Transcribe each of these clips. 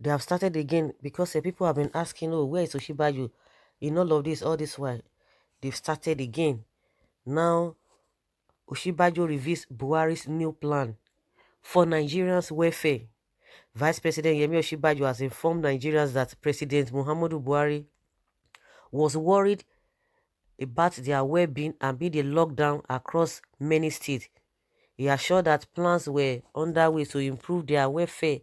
They have started again because people have been asking, oh, where is Osinbajo in all this while? They've started again. Now, Osinbajo reveals Buhari's new plan for Nigerians' welfare. Vice President Yemi Osinbajo has informed Nigerians that President Muhammadu Buhari was worried about their well-being amid a lockdown across many states. He assured that plans were underway to improve their welfare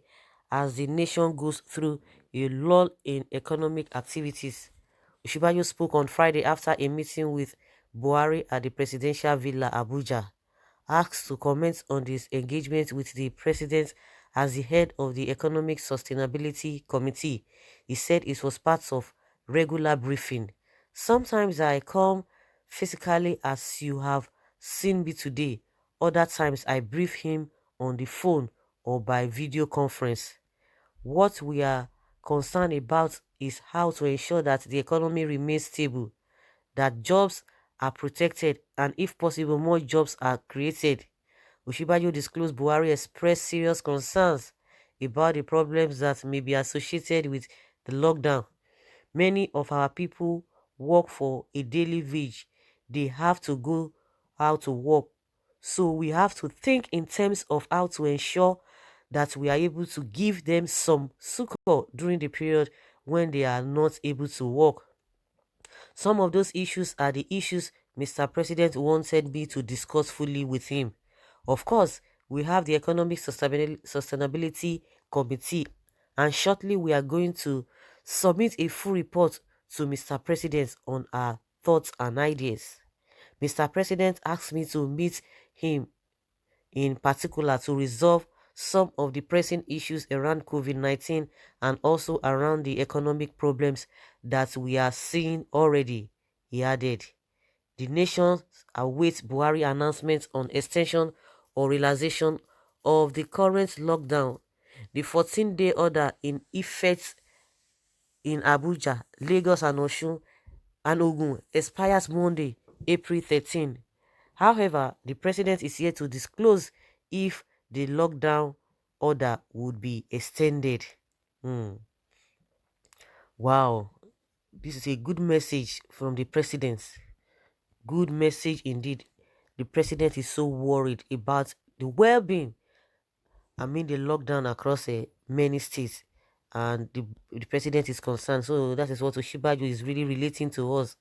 as the nation goes through a lull in economic activities. Osinbajo spoke on Friday after a meeting with Buhari at the presidential villa Abuja. Asked to comment on his engagement with the president as the head of the Economic Sustainability Committee, he said it was part of regular briefing. Sometimes I come physically as you have seen me today. Other times I brief him on the phone or by video conference. What we are concerned about is how to ensure that the economy remains stable, that jobs are protected, and if possible, more jobs are created. Osinbajo disclosed Buhari expressed serious concerns about the problems that may be associated with the lockdown. Many of our people work for a daily wage. They have to go out to work. So we have to think in terms of how to ensure that we are able to give them some succor during the period when they are not able to work. Some of those issues are the issues Mr. President wanted me to discuss fully with him. Of course, we have the Economic Sustainability Committee, and shortly we are going to submit a full report to Mr. President on our thoughts and ideas. Mr. President asked me to meet him in particular to resolve some of the pressing issues around COVID-19 and also around the economic problems that we are seeing already, he added. The nation awaits Buhari announcements on extension or relaxation of the current lockdown. The 14-day order in effect in Abuja, Lagos and Osun and Ogun expires Monday, April 13. However, the president is yet to disclose if the lockdown order would be extended. Hmm. Wow, this is a good message from the president. Good message indeed. The president is so worried about the well-being amid the lockdown across many states, and the president is concerned. So that is what Osinbajo is really relating to us.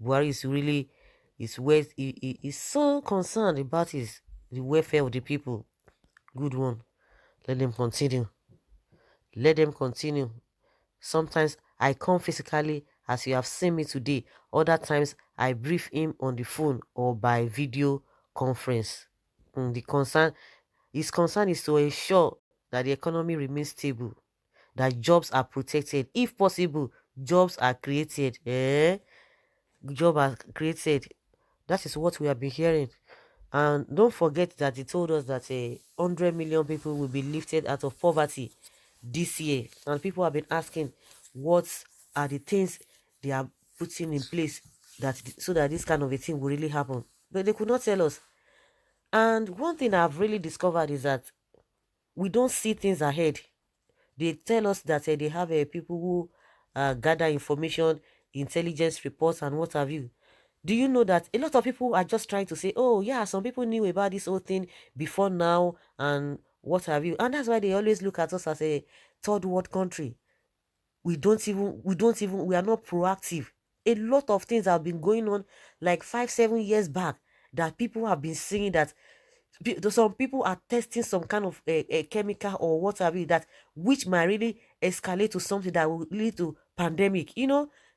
Buhari is really is so concerned about the welfare of the people. Good one. Let them continue. Let them continue. Sometimes I come physically as you have seen me today. Other times I brief him on the phone or by video conference. His concern is to ensure that the economy remains stable, that jobs are protected. If possible, jobs are created. Jobs are created. That is what we have been hearing. And don't forget that he told us that 100 million people will be lifted out of poverty this year. And people have been asking what are the things they are putting in place so that this kind of a thing will really happen. But they could not tell us. And one thing I've really discovered is that we don't see things ahead. They tell us that they have people who gather information, intelligence reports, and what have you. Do you know that a lot of people are just trying to say, oh yeah, some people knew about this whole thing before now and what have you. And that's why they always look at us as a third world country. We are not proactive. A lot of things have been going on like 5-7 years back that people have been saying that some people are testing some kind of a chemical or what have you, that which might really escalate to something that will lead to pandemic.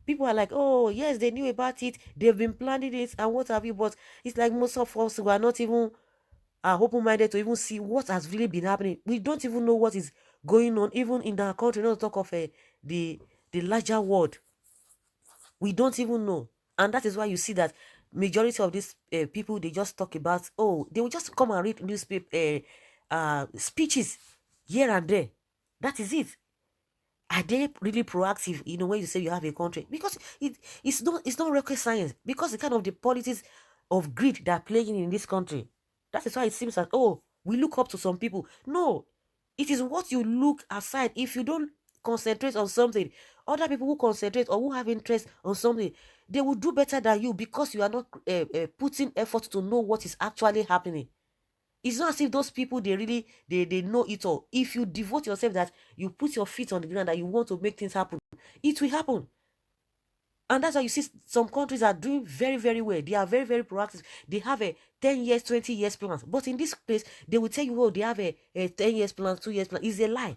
People are like, oh yes, they knew about it, they've been planning it and what have you, but it's like most of us who are not even open-minded to even see what has really been happening. We don't even know what is going on even in our country, not to talk of the larger world. We don't even know. And that is why you see that majority of these people, they just talk about, oh, they will just come and read newspaper speeches here and there. That is it. Are they really proactive, when you say you have a country? Because it's not rocket science. Because the kind of the politics of greed that are playing in this country. That is why it seems like, oh, we look up to some people. No, it is what you look aside. If you don't concentrate on something, other people who concentrate or who have interest on something, they will do better than you because you are not putting effort to know what is actually happening. It's not as if those people, they really, they know it all. If you devote yourself, that you put your feet on the ground, that you want to make things happen, it will happen. And that's why you see some countries are doing very, very well. They are very, very proactive. They have a 10 years, 20 years plans. But in this place, they will tell you, oh, they have a 10 years plan, 2 years plan. It's a lie.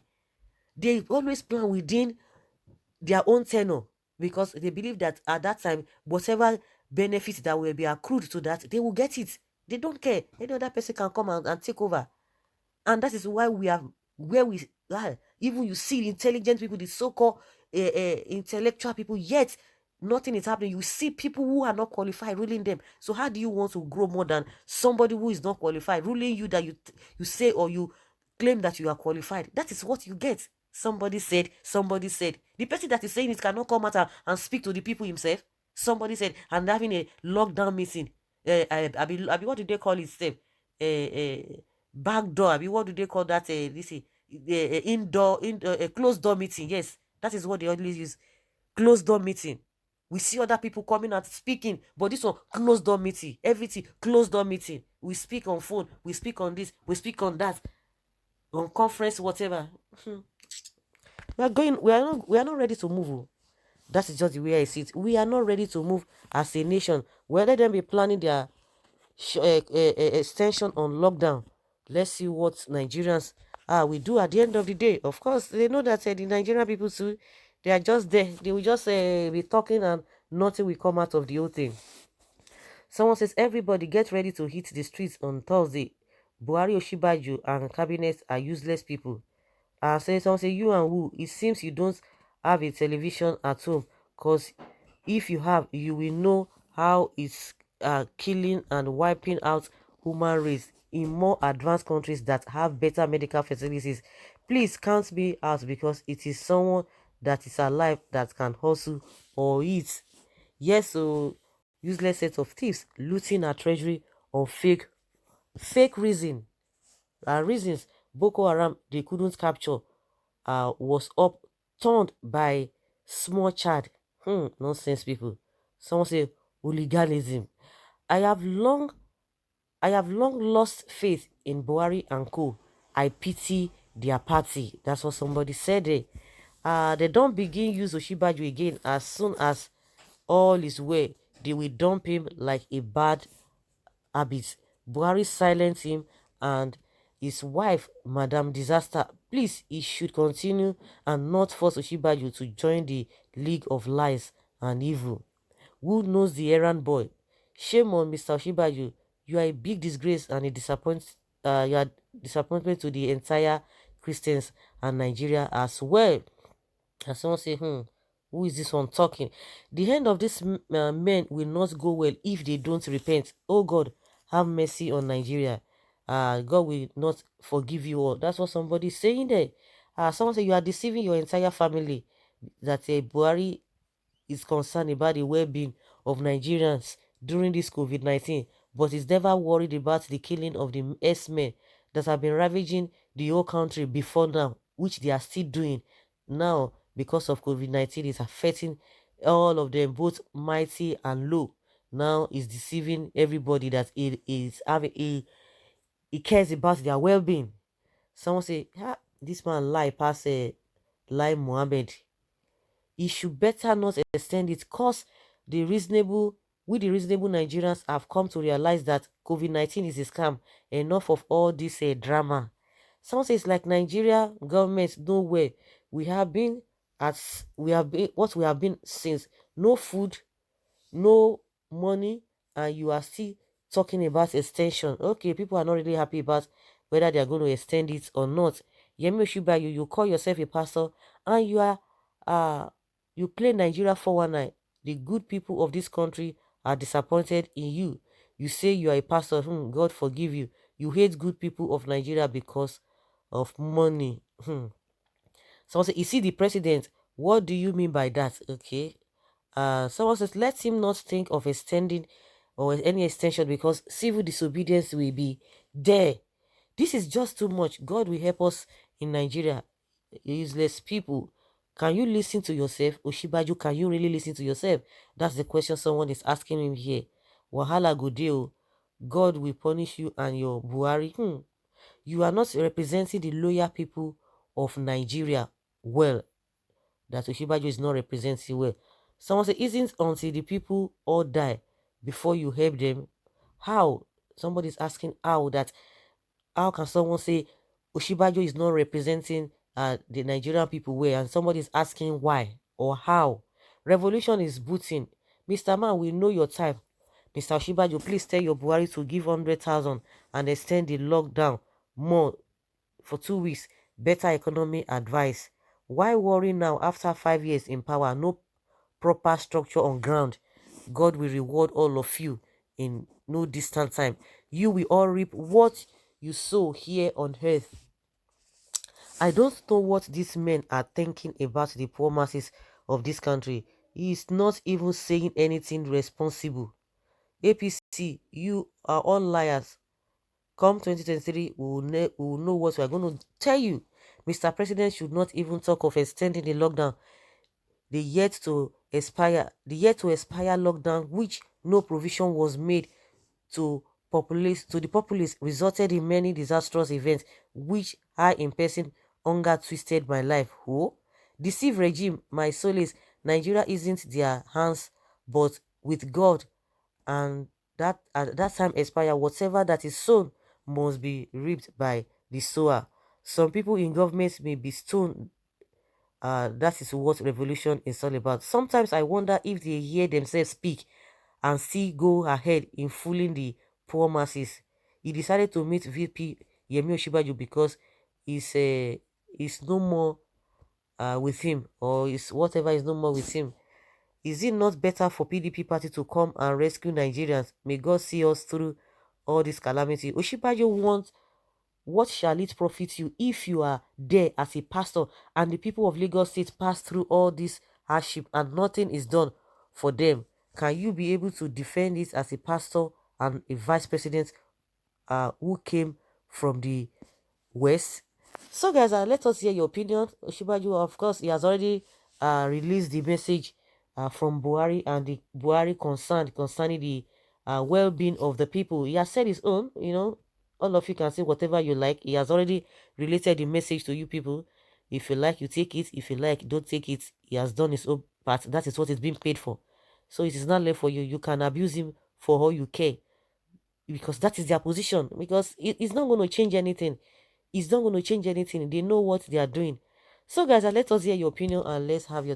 They always plan within their own tenure, because they believe that at that time, whatever benefits that will be accrued to that, they will get it. They don't care. Any other person can come and take over. And that is why we are where we are. Even you see intelligent people, the so-called intellectual people, yet nothing is happening. You see people who are not qualified ruling them. So how do you want to grow more than somebody who is not qualified ruling you, that you say or you claim that you are qualified? That is what you get. Somebody said, somebody said. The person that is saying it cannot come out and speak to the people himself. Somebody said, and having a lockdown meeting. What do they call it? Back door. What do they call that? Indoor, closed door meeting. Yes, that is what they always use. Closed door meeting. We see other people coming and speaking, but this one, closed door meeting. Everything, closed door meeting. We speak on phone, we speak on this, we speak on that, on conference, whatever. We are not ready to move. Oh. That is just the way I see it. We are not ready to move as a nation. Let them be planning their extension on lockdown. Let's see what Nigerians will do at the end of the day. Of course, they know that the Nigerian people too, they are just there. They will just be talking and nothing will come out of the whole thing. Someone says, everybody get ready to hit the streets on Thursday. Buhari, Osinbajo and cabinet are useless people. Someone say, you and who? It seems you don't have a television at home, because if you have, you will know how it's killing and wiping out human race in more advanced countries that have better medical facilities. Please count me out, because it is someone that is alive that can hustle or eat. Yes, so useless set of thieves looting our treasury on fake reasons Boko Haram they couldn't capture was upturned by small child. Nonsense people. Someone say hooliganism. I have long lost faith in Buhari and co. I pity their party. That's what somebody said there. They don't begin use Osinbajo again. As soon as all is well, they will dump him like a bad habit. Buhari silenced him and his wife, Madam Disaster. Please, he should continue and not force Osinbajo to join the League of Lies and Evil. Who knows the errand boy? Shame on Mr. Osinbajo. You are a big disgrace and a you are disappointment to the entire Christians and Nigeria as well. And someone say, who is this one talking? The end of these men will not go well if they don't repent. Oh God, have mercy on Nigeria. God will not forgive you all. That's what somebody is saying there. Someone say you are deceiving your entire family. That Buhari is concerned about the well-being of Nigerians during this COVID-19, but is never worried about the killing of the S-men that have been ravaging the whole country before now, which they are still doing now because of COVID-19 is affecting all of them, both mighty and low. Now is deceiving everybody that it is having he cares about their well-being. Someone say, this man lie past lie Muhammad. He should better not extend it, cause the reasonable Nigerians have come to realize that COVID-19 is a scam. Enough of all this drama. Someone says like Nigeria government nowhere. We have been what we have been since. No food, no money, and you are still talking about extension. Okay, people are not really happy about whether they are going to extend it or not. Yemi Osinbajo, you call yourself a pastor and you are you play Nigeria 419. The good people of this country are disappointed in you. You say you are a pastor. God forgive you. You hate good people of Nigeria because of money. Someone says, is he the president? What do you mean by that? Okay. Someone says, let him not think of extending or any extension because civil disobedience will be there. This is just too much. God will help us in Nigeria. Useless people. Can you listen to yourself? Osinbajo, can you really listen to yourself? That's the question someone is asking him here. Wahala go deal. God will punish you and your Buhari. You are not representing the loyal people of Nigeria well. That Osinbajo is not representing well. Someone say, isn't until the people all die before you help them? How? Somebody's asking how that. How can someone say Osinbajo is not representing the Nigerian people well, and somebody's asking why or how? Revolution is booting. Mr. Man, we know your type. Mr. Osinbajo, please tell your Buhari to give 100,000 and extend the lockdown more for 2 weeks. Better economy advice. Why worry now after 5 years in power? No proper structure on ground. God will reward all of you in no distant time. You will all reap what you sow here on earth. I don't know what these men are thinking about the poor masses of this country. He is not even saying anything responsible. APC, you are all liars. Come 2023, we will know what we are going to tell you. Mr. President should not even talk of extending the lockdown. The yet to expire lockdown, which no provision was made to the populace, resulted in many disastrous events, which I in person hunger twisted my life. Who? Deceive regime, my solace. Nigeria isn't their hands, but with God, and that at that time expire, whatever that is sown must be reaped by the sower. Some people in government may be stoned. That is what revolution is all about. Sometimes I wonder if they hear themselves speak and still go ahead in fooling the poor masses. He decided to meet VP Yemi Osinbajo because he's no more with him, or is whatever is no more with him. Is it not better for PDP party to come and rescue Nigerians? May God see us through all this calamity. Osinbajo wants, what shall it profit you if you are there as a pastor and the people of Lagos State pass through all this hardship and nothing is done for them? Can you be able to defend it as a pastor and a vice president who came from the West? So guys, let us hear your opinion. Osinbajo, of course, he has already released the message from Buhari and the Buhari concerned concerning the well-being of the people. He has said his own, all of you can say whatever you like. He has already related the message to you people. If you like, you take it. If you like, don't take it. He has done his own part. That is what he's being paid for. So it is not left for you. You can abuse him for all you care, because that is their position. Because it's not going to change anything. It's not going to change anything. They know what they are doing. So guys, let us hear your opinion and let's have your